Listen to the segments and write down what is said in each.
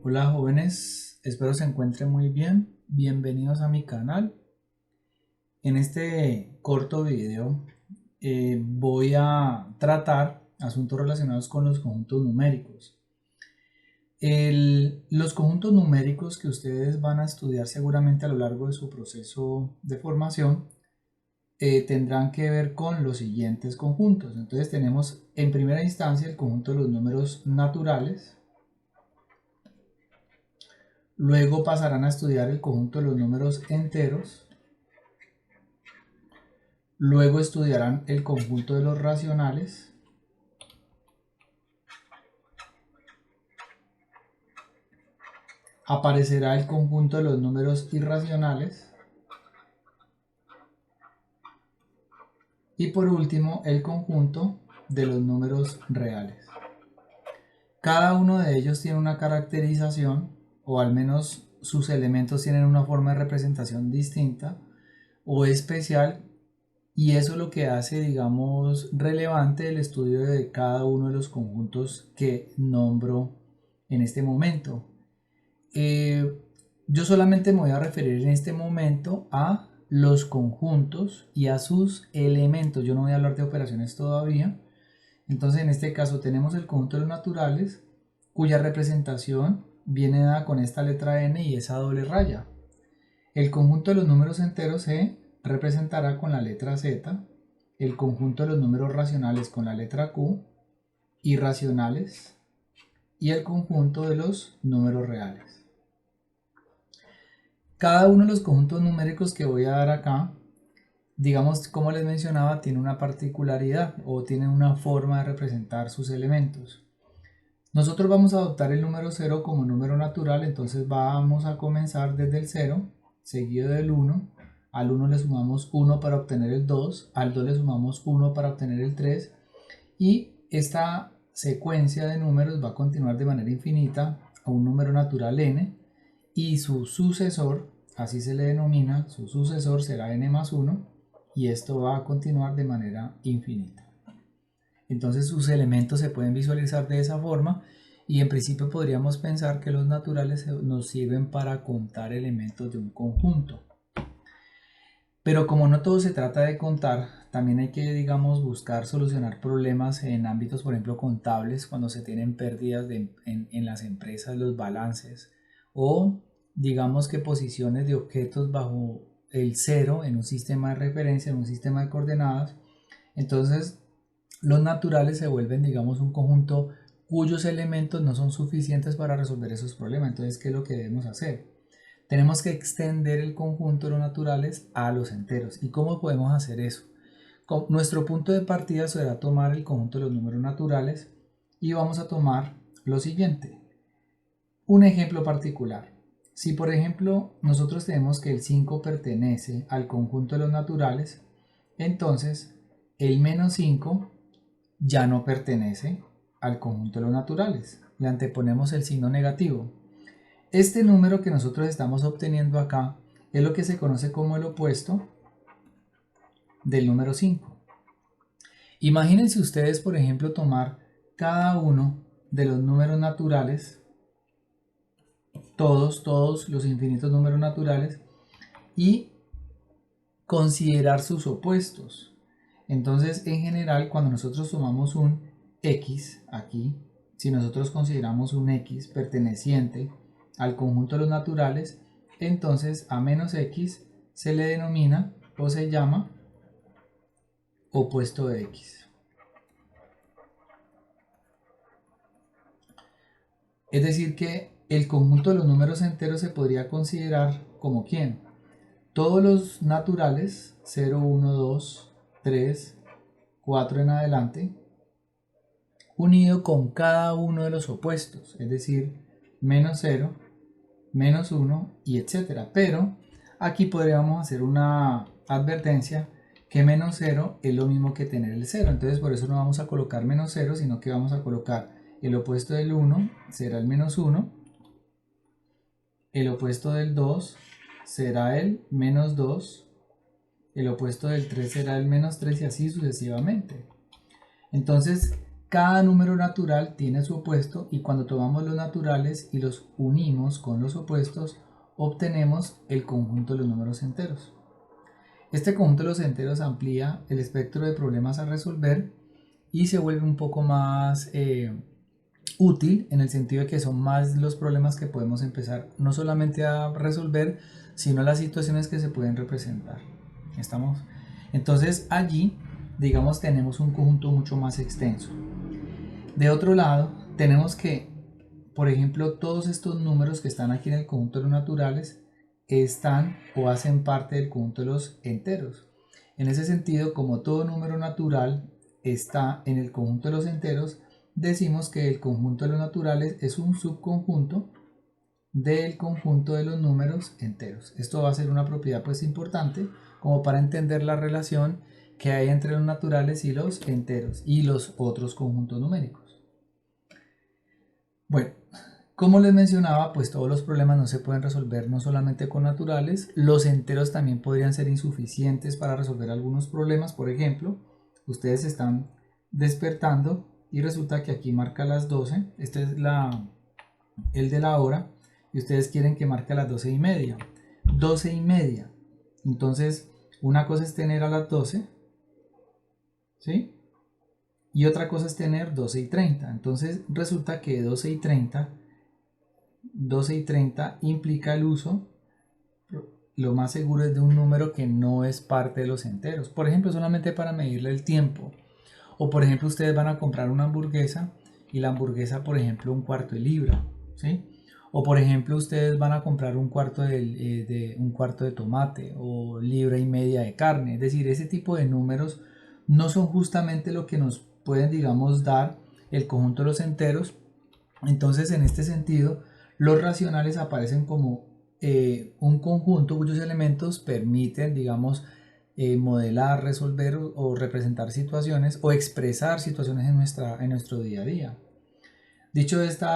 Hola jóvenes, espero se encuentren muy bien. Bienvenidos a mi canal. En este corto video voy a tratar asuntos relacionados con los conjuntos numéricos. Los conjuntos numéricos que ustedes van a estudiar seguramente a lo largo de su proceso de formación tendrán que ver con los siguientes conjuntos. Entonces tenemos en primera instancia el conjunto de los números naturales. Luego pasarán a estudiar el conjunto de los números enteros. Luego estudiarán el conjunto de los racionales. Aparecerá el conjunto de los números irracionales. Y por último, el conjunto de los números reales. Cada uno de ellos tiene una caracterización, o al menos sus elementos tienen una forma de representación distinta o especial, y eso es lo que hace, digamos, relevante el estudio de cada uno de los conjuntos que nombro en este momento. Yo solamente me voy a referir en este momento a los conjuntos y a sus elementos. Yo no voy a hablar de operaciones todavía. Entonces en este caso tenemos el conjunto de los naturales, cuya representación viene dada con esta letra n y esa doble raya. El conjunto de los números enteros se representará con la letra z, el conjunto de los números racionales con la letra q, irracionales, y el conjunto de los números reales. Cada uno de los conjuntos numéricos que voy a dar acá, digamos, como les mencionaba, tiene una particularidad o tiene una forma de representar sus elementos. Nosotros vamos a adoptar el número 0 como número natural, entonces vamos a comenzar desde el 0, seguido del 1. Al 1 le sumamos 1 para obtener el 2, al 2 le sumamos 1 para obtener el 3, y esta secuencia de números va a continuar de manera infinita a un número natural n, y su sucesor, así se le denomina, su sucesor será n más 1, y esto va a continuar de manera infinita. Entonces sus elementos se pueden visualizar de esa forma, y en principio podríamos pensar que los naturales nos sirven para contar elementos de un conjunto. Pero como no todo se trata de contar, también hay que, digamos, buscar solucionar problemas en ámbitos, por ejemplo, contables, cuando se tienen pérdidas en las empresas, los balances, o digamos que posiciones de objetos bajo el cero en un sistema de referencia, en un sistema de coordenadas. Entonces los naturales se vuelven, digamos, un conjunto cuyos elementos no son suficientes para resolver esos problemas. Entonces, ¿qué es lo que debemos hacer? Tenemos que extender el conjunto de los naturales a los enteros. ¿Y cómo podemos hacer eso? Nuestro punto de partida será tomar el conjunto de los números naturales y vamos a tomar lo siguiente. Un ejemplo particular. Si por ejemplo nosotros tenemos que el 5 pertenece al conjunto de los naturales, entonces el menos 5 ya no pertenece al conjunto de los naturales. Le anteponemos el signo negativo. Este número que nosotros estamos obteniendo acá es lo que se conoce como el opuesto del número 5. Imagínense ustedes, por ejemplo, tomar cada uno de los números naturales, todos los infinitos números naturales, y considerar sus opuestos. Entonces, en general, cuando nosotros tomamos un x aquí, si nosotros consideramos un x perteneciente al conjunto de los naturales, entonces a menos x se le denomina o se llama opuesto de x. Es decir que el conjunto de los números enteros se podría considerar como ¿quién? Todos los naturales, 0, 1, 2, 3, 4 en adelante, unido con cada uno de los opuestos, es decir, menos 0, menos 1 y etcétera. Pero aquí podríamos hacer una advertencia que menos 0 es lo mismo que tener el 0. Entonces por eso no vamos a colocar menos 0, sino que vamos a colocar el opuesto del 1 será el menos 1, el opuesto del 2 será el menos 2, el opuesto del 3 será el menos 3 y así sucesivamente. Entonces cada número natural tiene su opuesto y cuando tomamos los naturales y los unimos con los opuestos, obtenemos el conjunto de los números enteros. Este conjunto de los enteros amplía el espectro de problemas a resolver y se vuelve un poco más útil en el sentido de que son más los problemas que podemos empezar no solamente a resolver, sino las situaciones que se pueden representar. ¿Estamos? Entonces allí, digamos, tenemos un conjunto mucho más extenso. De otro lado, tenemos que, por ejemplo, todos estos números que están aquí en el conjunto de los naturales están o hacen parte del conjunto de los enteros. En ese sentido, como todo número natural está en el conjunto de los enteros, decimos que el conjunto de los naturales es un subconjunto del conjunto de los números enteros. Esto va a ser una propiedad pues importante como para entender la relación que hay entre los naturales y los enteros y los otros conjuntos numéricos. Bueno, como les mencionaba, pues todos los problemas no se pueden resolver no solamente con naturales, los enteros también podrían ser insuficientes para resolver algunos problemas. Por ejemplo, ustedes están despertando y resulta que aquí marca las 12, este es el de la hora, y ustedes quieren que marque a las 12:30. 12:30. Entonces, una cosa es tener a las 12, ¿sí? Y otra cosa es tener 12:30. Entonces, resulta que 12:30 implica el uso, lo más seguro es de un número que no es parte de los enteros. Por ejemplo, solamente para medirle el tiempo. O por ejemplo, ustedes van a comprar una hamburguesa y la hamburguesa, por ejemplo, un cuarto de libra, ¿sí? O por ejemplo, ustedes van a comprar un cuarto de tomate o libra y media de carne. Es decir, ese tipo de números no son justamente lo que nos pueden, digamos, dar el conjunto de los enteros. Entonces, en este sentido, los racionales aparecen como un conjunto cuyos elementos permiten, digamos, modelar, resolver o representar situaciones o expresar situaciones en nuestro día a día. Dicho esto,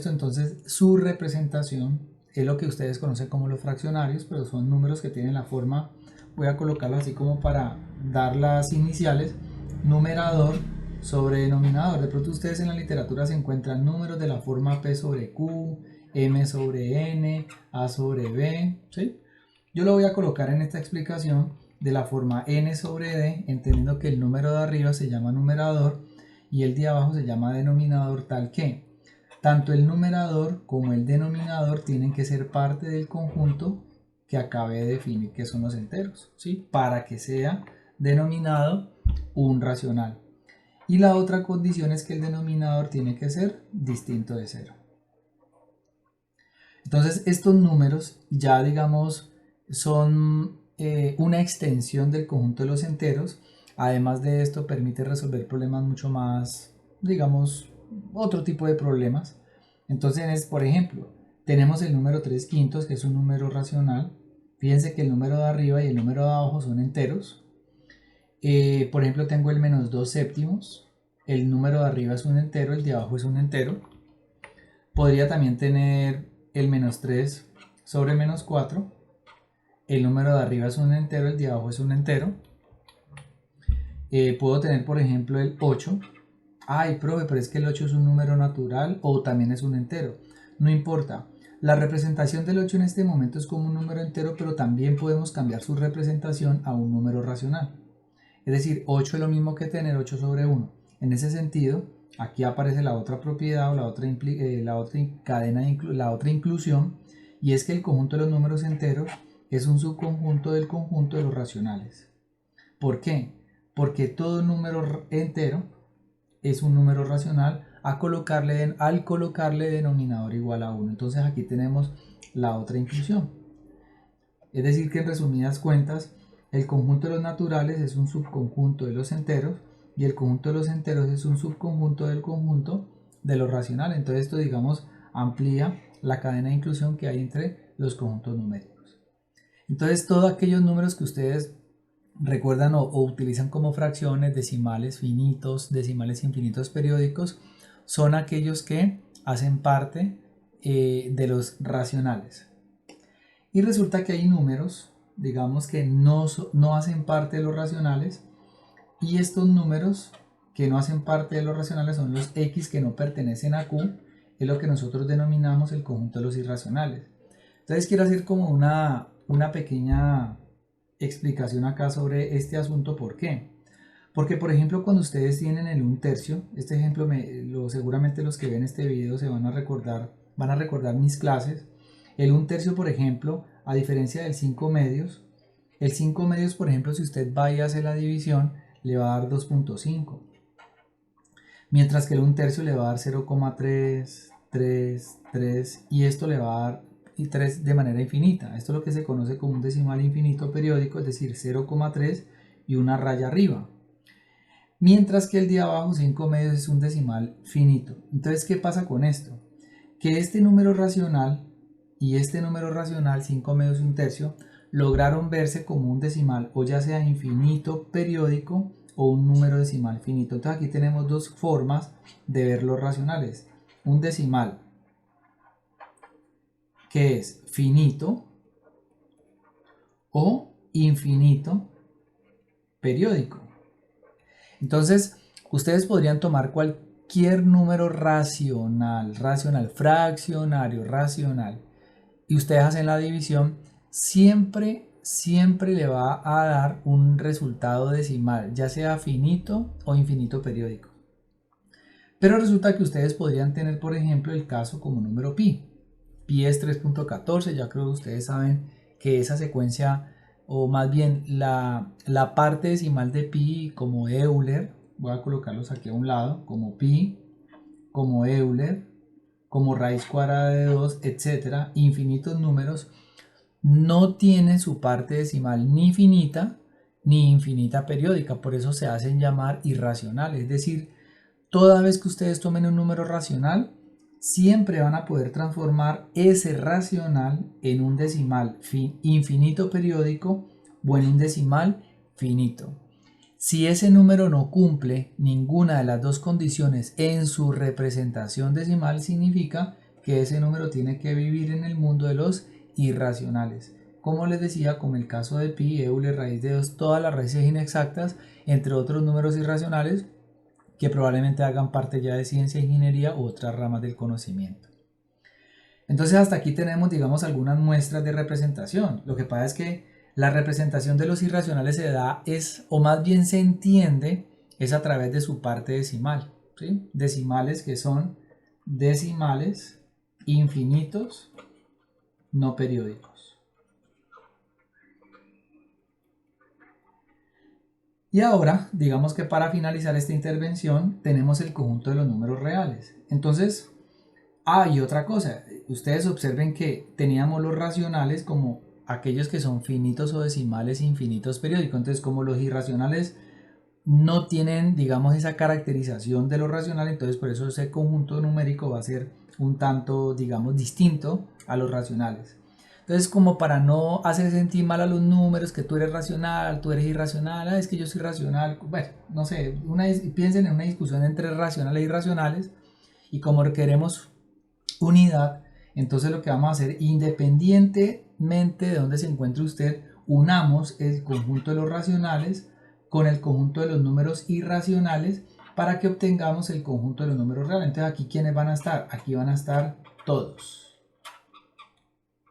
entonces su representación es lo que ustedes conocen como los fraccionarios, pero son números que tienen la forma, voy a colocarlo así como para dar las iniciales, numerador sobre denominador. De pronto ustedes en la literatura se encuentran números de la forma P sobre Q, M sobre N, A sobre B, ¿sí? Yo lo voy a colocar en esta explicación de la forma N sobre D, entendiendo que el número de arriba se llama numerador y el de abajo se llama denominador, tal que tanto el numerador como el denominador tienen que ser parte del conjunto que acabé de definir, que son los enteros, ¿sí? Para que sea denominado un racional. Y la otra condición es que el denominador tiene que ser distinto de 0. Entonces estos números ya, digamos, son una extensión del conjunto de los enteros. Además de esto, permite resolver problemas mucho más, digamos, otro tipo de problemas. Entonces, por ejemplo, tenemos el número 3/5, que es un número racional. Fíjense que el número de arriba y el número de abajo son enteros. Por ejemplo, tengo el -2/7. El número de arriba es un entero, el de abajo es un entero. Podría también tener el -3 sobre -4. El número de arriba es un entero, el de abajo es un entero. Puedo tener, por ejemplo, el 8. Ay, profe, pero es que el 8 es un número natural o también es un entero. No importa. La representación del 8 en este momento es como un número entero, pero también podemos cambiar su representación a un número racional. Es decir, 8 es lo mismo que tener 8 sobre 1. En ese sentido, aquí aparece la otra propiedad o la otra inclusión, y es que el conjunto de los números enteros es un subconjunto del conjunto de los racionales. ¿Por qué? Porque todo número entero es un número racional al colocarle denominador igual a 1. Entonces aquí tenemos la otra inclusión. Es decir que en resumidas cuentas, el conjunto de los naturales es un subconjunto de los enteros y el conjunto de los enteros es un subconjunto del conjunto de los racionales. Entonces esto, digamos, amplía la cadena de inclusión que hay entre los conjuntos numéricos. Entonces todos aquellos números que ustedes recuerdan o utilizan como fracciones, decimales finitos, decimales infinitos periódicos, son aquellos que hacen parte de los racionales. Y resulta que hay números, digamos, que no hacen parte de los racionales, y estos números que no hacen parte de los racionales son los x que no pertenecen a Q, es lo que nosotros denominamos el conjunto de los irracionales. Entonces quiero hacer como una pequeña explicación acá sobre este asunto. ¿Por qué? Porque por ejemplo cuando ustedes tienen el 1/3, este ejemplo seguramente los que ven este video se van a recordar mis clases. El 1/3, por ejemplo, a diferencia del 5/2, el 5/2, por ejemplo, si usted va y hace la división, le va a dar 2.5. Mientras que el 1/3 le va a dar 0,333 y esto le va a dar 3 de manera infinita. Esto es lo que se conoce como un decimal infinito periódico, es decir, 0,3 y una raya arriba. Mientras que el de abajo, 5/2, es un decimal finito. Entonces, ¿qué pasa con esto? Que este número racional y este número racional, 5/2 y 1/3, lograron verse como un decimal o ya sea infinito periódico o un número decimal finito. Entonces aquí tenemos dos formas de ver los racionales. Un decimal que es finito o infinito periódico. Entonces ustedes podrían tomar cualquier número racional, fraccionario, racional, y ustedes hacen la división, siempre le va a dar un resultado decimal, ya sea finito o infinito periódico. Pero resulta que ustedes podrían tener, por ejemplo, el caso como número pi. Pi es 3.14, ya creo que ustedes saben que esa secuencia, o más bien la parte decimal de pi, como Euler, voy a colocarlos aquí a un lado, como pi, como Euler, como raíz cuadrada de 2, etcétera, infinitos números, no tienen su parte decimal ni finita ni infinita periódica, por eso se hacen llamar irracionales. Es decir, toda vez que ustedes tomen un número racional, siempre van a poder transformar ese racional en un decimal infinito periódico o en un decimal finito. Si ese número no cumple ninguna de las dos condiciones en su representación decimal, significa que ese número tiene que vivir en el mundo de los irracionales. Como les decía, como el caso de pi, Euler, raíz de 2, todas las raíces inexactas, entre otros números irracionales, que probablemente hagan parte ya de ciencia, ingeniería u otras ramas del conocimiento. Entonces hasta aquí tenemos, digamos, algunas muestras de representación. Lo que pasa es que la representación de los irracionales se da o más bien se entiende, es a través de su parte decimal, ¿sí? Decimales que son decimales infinitos no periódicos. Y ahora, digamos que para finalizar esta intervención, tenemos el conjunto de los números reales. Entonces, y otra cosa, ustedes observen que teníamos los racionales como aquellos que son finitos o decimales infinitos periódicos. Entonces, como los irracionales no tienen, digamos, esa caracterización de los racionales, entonces por eso ese conjunto numérico va a ser un tanto, digamos, distinto a los racionales. Entonces, como para no hacer sentir mal a los números, que tú eres racional, tú eres irracional, es que yo soy racional, bueno, no sé, piensen en una discusión entre racionales e irracionales, y como queremos unidad, entonces lo que vamos a hacer, independientemente de donde se encuentre usted, unamos el conjunto de los racionales con el conjunto de los números irracionales para que obtengamos el conjunto de los números reales. Entonces aquí, ¿quiénes van a estar? Aquí van a estar todos.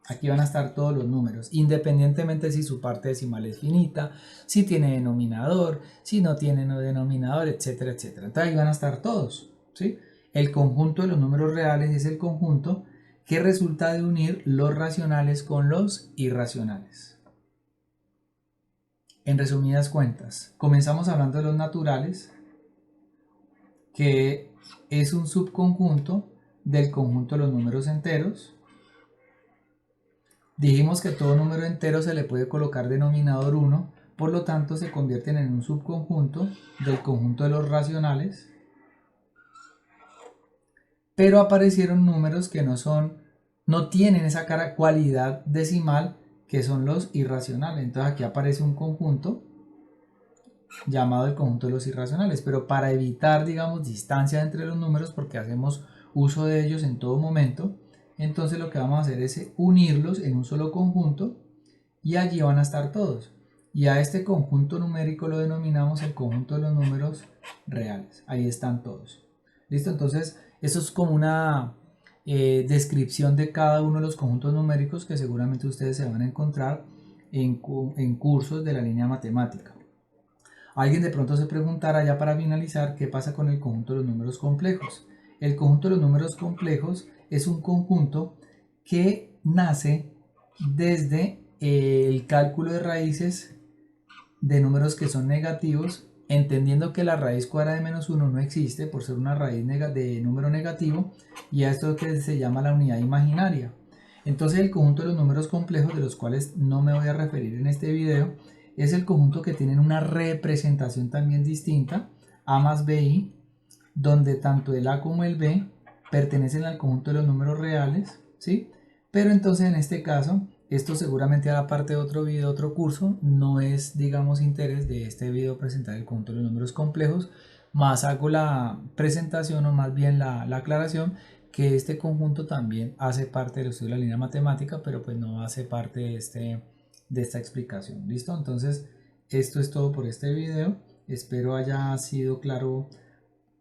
Aquí van a estar todos los números, independientemente si su parte decimal es finita, si tiene denominador, si no tiene denominador, etcétera, etcétera. Entonces ahí van a estar todos, ¿sí? El conjunto de los números reales es el conjunto que resulta de unir los racionales con los irracionales. En resumidas cuentas, comenzamos hablando de los naturales, que es un subconjunto del conjunto de los números enteros. Dijimos que todo número entero se le puede colocar denominador 1, por lo tanto se convierten en un subconjunto del conjunto de los racionales. Pero aparecieron números que no tienen esa cualidad decimal, que son los irracionales. Entonces aquí aparece un conjunto llamado el conjunto de los irracionales, pero para evitar, digamos, distancia entre los números, porque hacemos uso de ellos en todo momento, entonces lo que vamos a hacer es unirlos en un solo conjunto y allí van a estar todos. y a este conjunto numérico lo denominamos el conjunto de los números reales. Ahí están todos. ¿Listo? Entonces, eso es como una descripción de cada uno de los conjuntos numéricos que seguramente ustedes se van a encontrar en cursos de la línea matemática. Alguien de pronto se preguntará ya para finalizar qué pasa con el conjunto de los números complejos. El conjunto de los números complejos es un conjunto que nace desde el cálculo de raíces de números que son negativos, entendiendo que la raíz cuadrada de menos 1 no existe por ser una raíz de número negativo, y a esto que se llama la unidad imaginaria. Entonces el conjunto de los números complejos, de los cuales no me voy a referir en este video, es el conjunto que tienen una representación también distinta, a más bi, donde tanto el a como el b pertenecen al conjunto de los números reales, ¿sí? Pero entonces en este caso, esto seguramente hará parte de otro video, otro curso, no es, digamos, interés de este video presentar el conjunto de los números complejos, más hago la presentación o más bien la aclaración que este conjunto también hace parte del estudio de la línea matemática, pero pues no hace parte de esta explicación. ¿Listo? Entonces, esto es todo por este video. Espero haya sido claro,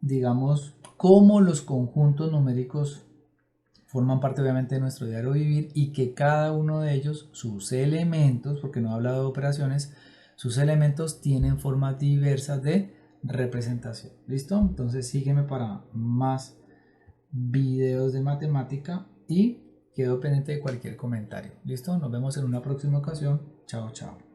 digamos, cómo los conjuntos numéricos forman parte obviamente de nuestro diario vivir y que cada uno de ellos, sus elementos, porque no he hablado de operaciones, sus elementos tienen formas diversas de representación. ¿Listo? Entonces sígueme para más videos de matemática y quedo pendiente de cualquier comentario. ¿Listo? Nos vemos en una próxima ocasión. Chao, chao.